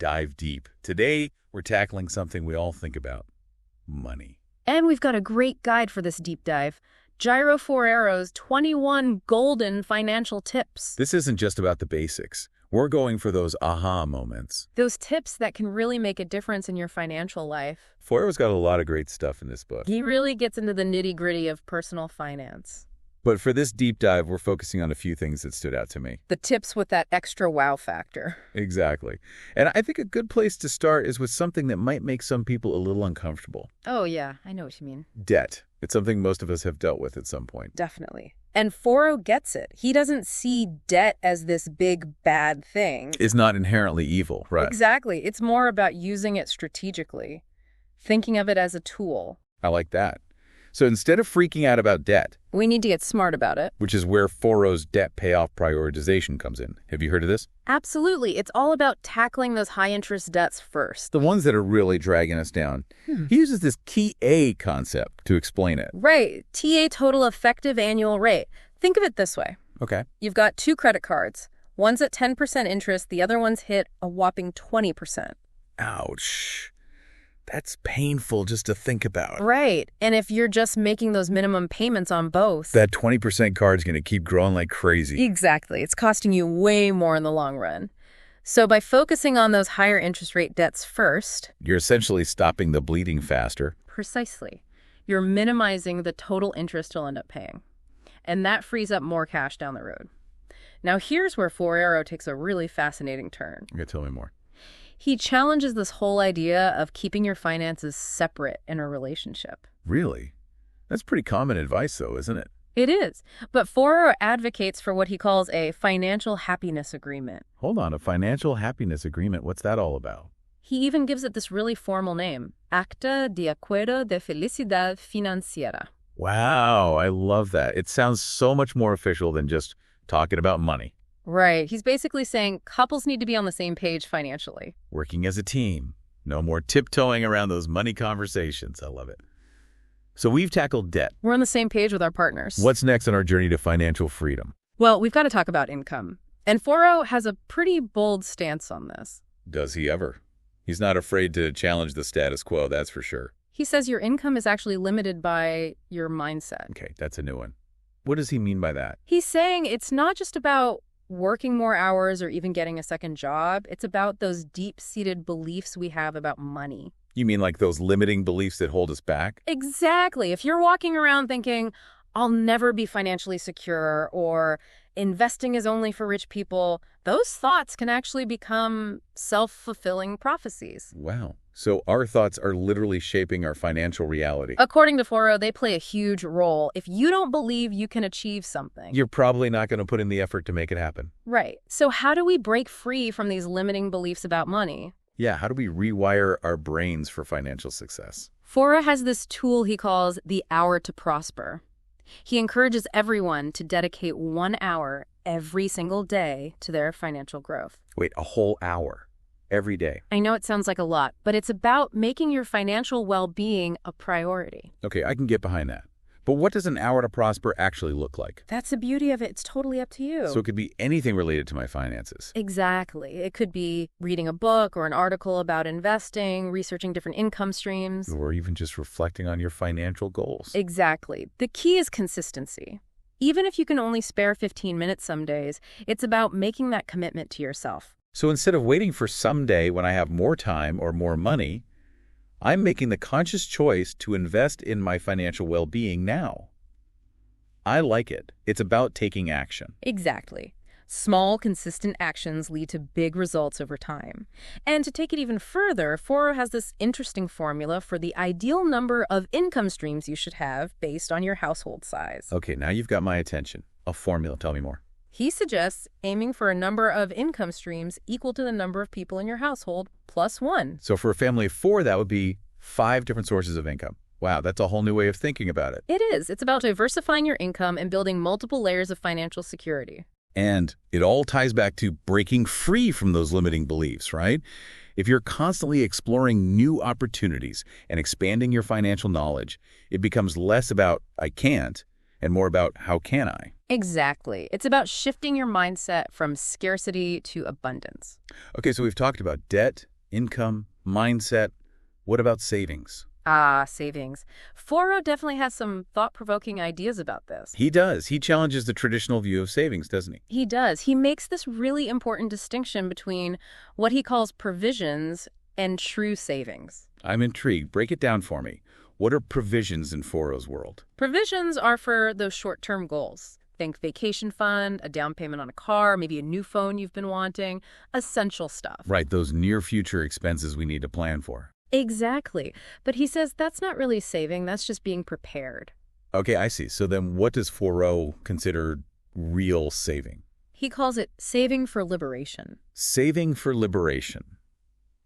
dive deep. Today, we're tackling something we all think about: money. And we've got a great guide for this deep dive. Jairo Forero's 21 golden financial tips. This isn't just about the basics. We're going for those aha moments. Those tips that can really make a difference in your financial life. Forero's got a lot of great stuff in this book. He really gets into the nitty-gritty of personal finance. But for this deep dive, we're focusing on a few things that stood out to me. The tips with that extra wow factor. Exactly. And I think a good place to start is with something that might make some people a little uncomfortable. Oh, yeah, I know what you mean. Debt. It's something most of us have dealt with at some point. Definitely. And Forero gets it. He doesn't see debt as this big, bad thing. It's not inherently evil, right? Exactly. It's more about using it strategically, thinking of it as a tool. I like that. So instead of freaking out about debt, we need to get smart about it. Which is where Forero's debt payoff prioritization comes in. Have you heard of this? Absolutely. It's all about tackling those high-interest debts first. The ones that are really dragging us down. He uses this TA concept to explain it. Right. TA, total effective annual rate. Think of it this way. Okay. You've got 2 credit cards. One's at 10% interest. The other one's hit a whopping 20%. Ouch. That's painful just to think about. Right. And if you're just making those minimum payments on both, that 20% card's going to keep growing like crazy. Exactly. It's costing you way more in the long run. So by focusing on those higher interest rate debts first, you're essentially stopping the bleeding faster. Precisely. You're minimizing the total interest you'll end up paying. And that frees up more cash down the road. Now here's where Forero takes a really fascinating turn. Okay, tell me more. He challenges this whole idea of keeping your finances separate in a relationship. Really? That's pretty common advice, though, isn't it? It is. But Forero advocates for what he calls a financial happiness agreement. Hold on, a financial happiness agreement. What's that all about? He even gives it this really formal name, Acta de Acuerdo de Felicidad Financiera. Wow, I love that. It sounds so much more official than just talking about money. Right. He's basically saying couples need to be on the same page financially. Working as a team. No more tiptoeing around those money conversations. I love it. So we've tackled debt. We're on the same page with our partners. What's next on our journey to financial freedom? Well, we've got to talk about income. And Forero has a pretty bold stance on this. Does he ever? He's not afraid to challenge the status quo, that's for sure. He says your income is actually limited by your mindset. Okay, that's a new one. What does he mean by that? He's saying it's not just about working more hours or even getting a second job. It's about those deep-seated beliefs we have about money. You mean like those limiting beliefs that hold us back? Exactly. If you're walking around thinking, I'll never be financially secure, or investing is only for rich people, those thoughts can actually become self-fulfilling prophecies. Wow. So our thoughts are literally shaping our financial reality. According to Forero, they play a huge role. If you don't believe you can achieve something, you're probably not going to put in the effort to make it happen. Right. So how do we break free from these limiting beliefs about money? Yeah, how do we rewire our brains for financial success? Forero has this tool he calls the hour to prosper. He encourages everyone to dedicate 1 hour every single day to their financial growth. Wait, a whole hour every day? I know it sounds like a lot, but it's about making your financial well-being a priority. Okay, I can get behind that. But what does an hour to prosper actually look like? That's the beauty of it. It's totally up to you. So it could be anything related to my finances. Exactly. It could be reading a book or an article about investing, researching different income streams. Or even just reflecting on your financial goals. Exactly. The key is consistency. Even if you can only spare 15 minutes some days, it's about making that commitment to yourself. So instead of waiting for someday when I have more time or more money, I'm making the conscious choice to invest in my financial well-being now. I like it. It's about taking action. Exactly. Small, consistent actions lead to big results over time. And to take it even further, Forero has this interesting formula for the ideal number of income streams you should have based on your household size. Okay, now you've got my attention. A formula. Tell me more. He suggests aiming for a number of income streams equal to the number of people in your household plus 1. So for a family of 4, that would be 5 different sources of income. Wow, that's a whole new way of thinking about it. It is. It's about diversifying your income and building multiple layers of financial security. And it all ties back to breaking free from those limiting beliefs, right? If you're constantly exploring new opportunities and expanding your financial knowledge, it becomes less about I can't and more about how can I? Exactly. It's about shifting your mindset from scarcity to abundance. Okay, so we've talked about debt, income, mindset. What about savings? Ah, savings. Forero definitely has some thought-provoking ideas about this. He does. He challenges the traditional view of savings, doesn't he? He does. He makes this really important distinction between what he calls provisions and true savings. I'm intrigued. Break it down for me. What are provisions in Forero's world? Provisions are for those short-term goals. Think vacation fund, a down payment on a car, maybe a new phone you've been wanting, essential stuff. Right, those near-future expenses we need to plan for. Exactly. But he says that's not really saving, that's just being prepared. Okay, I see. So then what does Forero consider real saving? He calls it saving for liberation. Saving for liberation.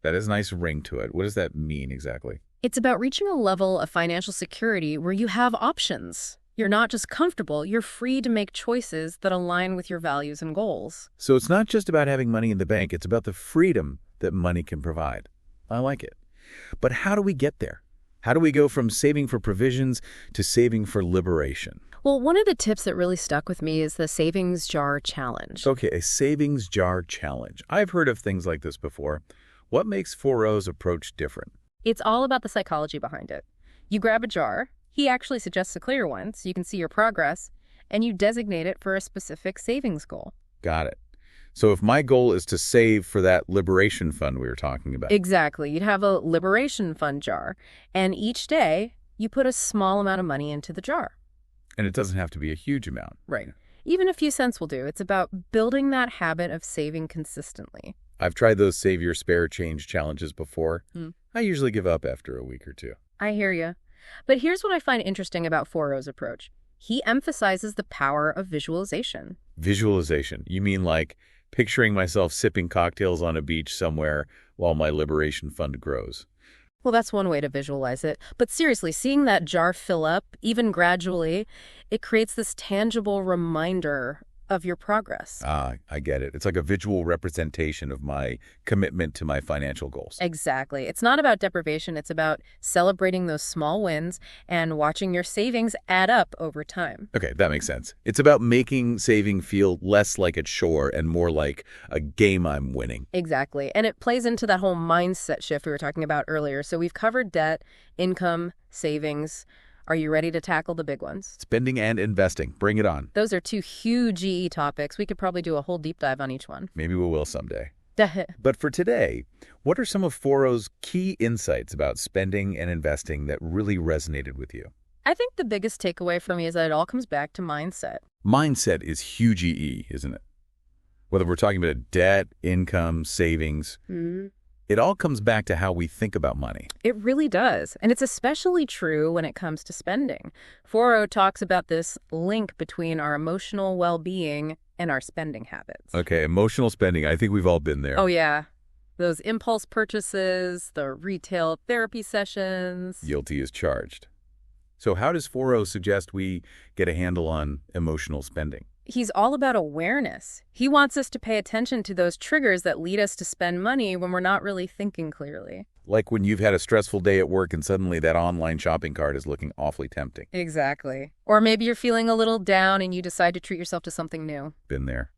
That has a nice ring to it. What does that mean exactly? It's about reaching a level of financial security where you have options. You're not just comfortable, you're free to make choices that align with your values and goals. So it's not just about having money in the bank, it's about the freedom that money can provide. I like it. But how do we get there? How do we go from saving for provisions to saving for liberation? Well, one of the tips that really stuck with me is the savings jar challenge. Okay, a savings jar challenge. I've heard of things like this before. What makes Forero's approach different? It's all about the psychology behind it. You grab a jar, he actually suggests a clear one so you can see your progress, and you designate it for a specific savings goal. Got it. So if my goal is to save for that liberation fund we were talking about. Exactly. You'd have a liberation fund jar, and each day you put a small amount of money into the jar. And it doesn't have to be a huge amount. Right. Even a few cents will do. It's about building that habit of saving consistently. I've tried those save your spare change challenges before. I usually give up after a week or two. I hear you. But here's what I find interesting about Forero's approach. He emphasizes the power of visualization. Visualization. You mean like picturing myself sipping cocktails on a beach somewhere while my liberation fund grows? Well, that's one way to visualize it. But seriously, seeing that jar fill up, even gradually, it creates this tangible reminder of your progress. Ah, I get it. It's like a visual representation of my commitment to my financial goals. Exactly. It's not about deprivation. It's about celebrating those small wins and watching your savings add up over time. Okay, that makes sense. It's about making saving feel less like a chore and more like a game I'm winning. Exactly. And it plays into that whole mindset shift we were talking about earlier. So we've covered debt, income, savings. Are you ready to tackle the big ones? Spending and investing. Bring it on. Those are two huge GE topics. We could probably do a whole deep dive on each one. Maybe we will someday. But for today, what are some of Forero's key insights about spending and investing that really resonated with you? I think the biggest takeaway for me is that it all comes back to mindset. Mindset is huge EE, isn't it? Whether we're talking about debt, income, savings, it all comes back to how we think about money. It really does. And it's especially true when it comes to spending. Forero talks about this link between our emotional well-being and our spending habits. Okay, emotional spending. I think we've all been there. Oh, yeah. Those impulse purchases, the retail therapy sessions. Guilty as charged. So how does Forero suggest we get a handle on emotional spending? He's all about awareness. He wants us to pay attention to those triggers that lead us to spend money when we're not really thinking clearly. Like when you've had a stressful day at work and suddenly that online shopping cart is looking awfully tempting. Exactly. Or maybe you're feeling a little down and you decide to treat yourself to something new. Been there.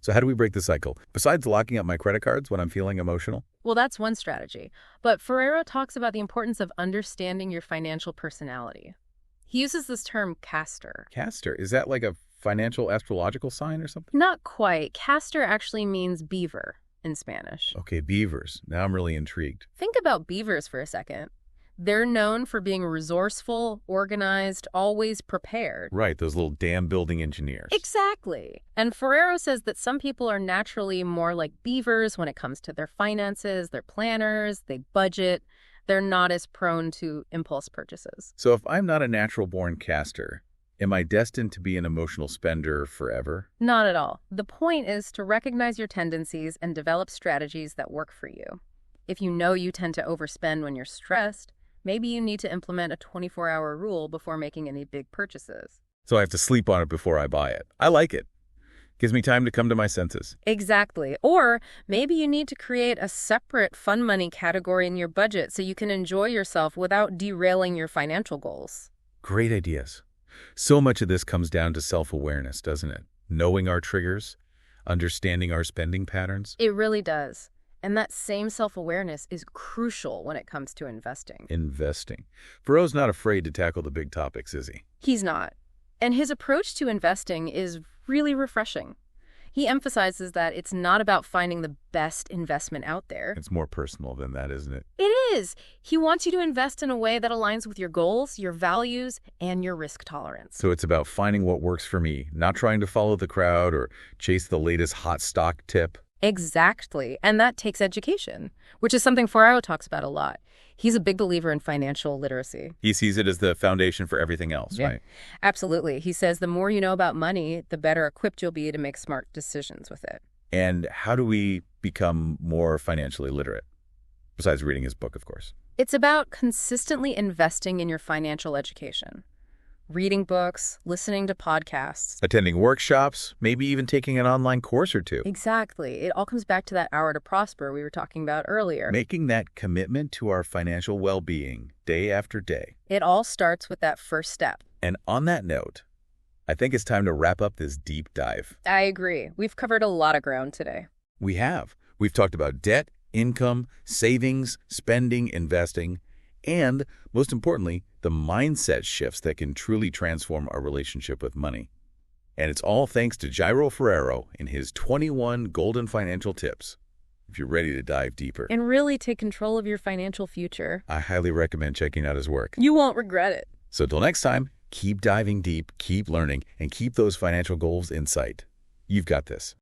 So how do we break the cycle? Besides locking up my credit cards when I'm feeling emotional? Well, that's one strategy. But Forero talks about the importance of understanding your financial personality. He uses this term castor. Castor? Is that like a financial astrological sign or something? Not quite. Castor actually means beaver in Spanish. Okay, beavers. Now I'm really intrigued. Think about beavers for a second. They're known for being resourceful, organized, always prepared. Right, those little dam building engineers. Exactly. And Forero says that some people are naturally more like beavers when it comes to their finances, they're planners, they budget. They're not as prone to impulse purchases. So if I'm not a natural-born castor, am I destined to be an emotional spender forever? Not at all. The point is to recognize your tendencies and develop strategies that work for you. If you know you tend to overspend when you're stressed, maybe you need to implement a 24-hour rule before making any big purchases. So I have to sleep on it before I buy it. I like it. Gives me time to come to my senses. Exactly. Or maybe you need to create a separate fun money category in your budget so you can enjoy yourself without derailing your financial goals. Great ideas. So much of this comes down to self-awareness, doesn't it? Knowing our triggers, understanding our spending patterns. It really does. And that same self-awareness is crucial when it comes to investing. Investing. Farero's not afraid to tackle the big topics, is he? He's not. And his approach to investing is really refreshing. He emphasizes that it's not about finding the best investment out there. It's more personal than that, isn't it? It is. He wants you to invest in a way that aligns with your goals, your values, and your risk tolerance. So it's about finding what works for me, not trying to follow the crowd or chase the latest hot stock tip. Exactly. And that takes education, which is something Forero talks about a lot. He's a big believer in financial literacy. He sees it as the foundation for everything else, right? Absolutely. He says the more you know about money, the better equipped you'll be to make smart decisions with it. And how do we become more financially literate? Besides reading his book, of course. It's about consistently investing in your financial education. Reading books, listening to podcasts. Attending workshops, maybe even taking an online course or two. Exactly. It all comes back to that hour to prosper we were talking about earlier. Making that commitment to our financial well-being day after day. It all starts with that first step. And on that note, I think it's time to wrap up this deep dive. I agree. We've covered a lot of ground today. We have. We've talked about debt, income, savings, spending, investing, and, most importantly, the mindset shifts that can truly transform our relationship with money. And it's all thanks to Jairo Forero and his 21 golden financial tips. If you're ready to dive deeper and really take control of your financial future, I highly recommend checking out his work. You won't regret it. So till next time, keep diving deep, keep learning, and keep those financial goals in sight. You've got this.